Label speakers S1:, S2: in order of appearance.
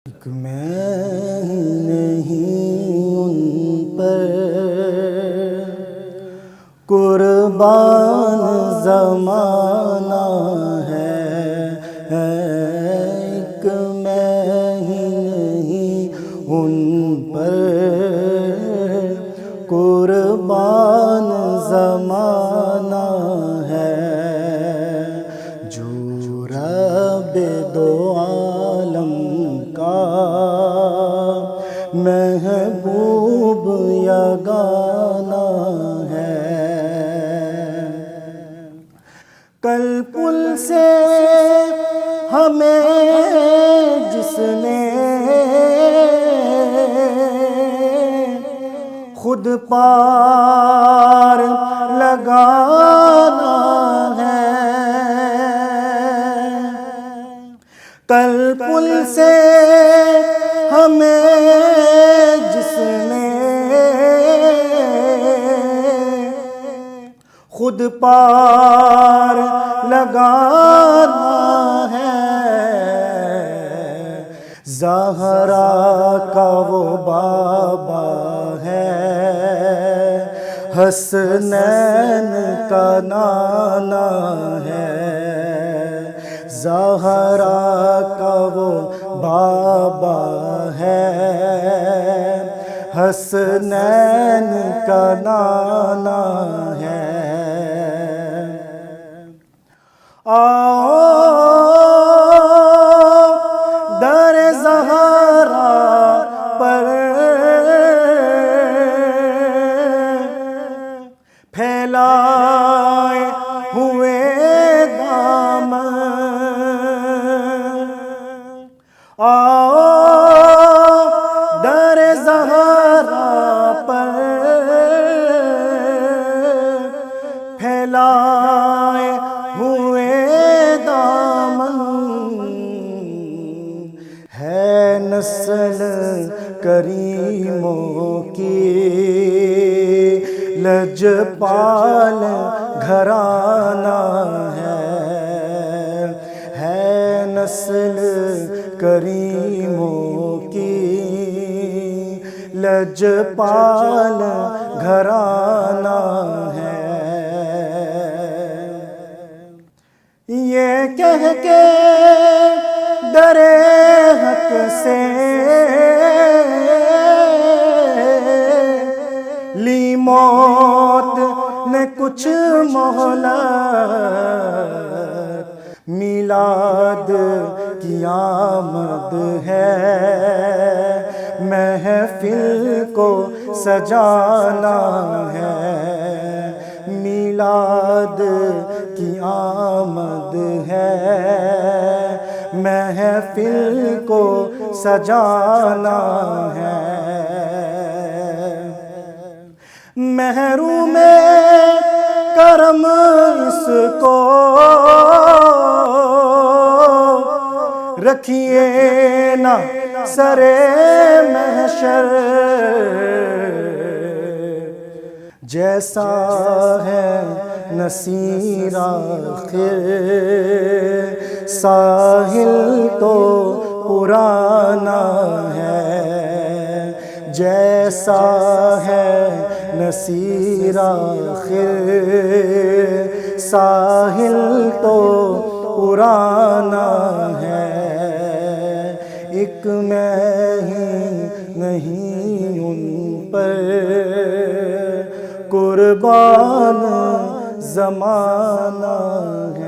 S1: ایک میں نہیں ان پر قربان زمانہ ہے، ایک میں ہی نہیں ان پر قربان زمانہ ہے، جو رب دو عالم کا محبوب یگانہ ہے۔ کل پل سے ہمیں جس نے خود پار لگانا ہے، کل پل سے ہمیں جس نے خود پار لگانا ہے، زہرا کا وہ بابا ہے، حسنین کا نانا ہے، زہرا کا وہ بابا ہے، حسنین کا نانا ہے۔ آؤ در زہرا پر پھیلائے ہوئے دامن، آؤ در زہرا پر پھیلائے ہوئے دامن، ہے نسل کریموں کی لجپال گھرانہ ہے نسل کریموں کی لجپال گھرانہ ہے۔ یہ کہہ کے در حق سے لی موت نے کچھ مہلت، میلاد کی آمد ہے، محفل کو سجانا ہے، میلاد کی آمد ہے، محفل کو سجانا ہے۔ محروم کرم اس کو رکھیے نہ سرے محشر، جیسا ہے نصیر آخر ساحل تو پرانا ہے، جیسا ہے نصیر آخر ساحل تو پرانا ہے، ایک میں ہی نہیں ان پر قربان زمانہ ہے۔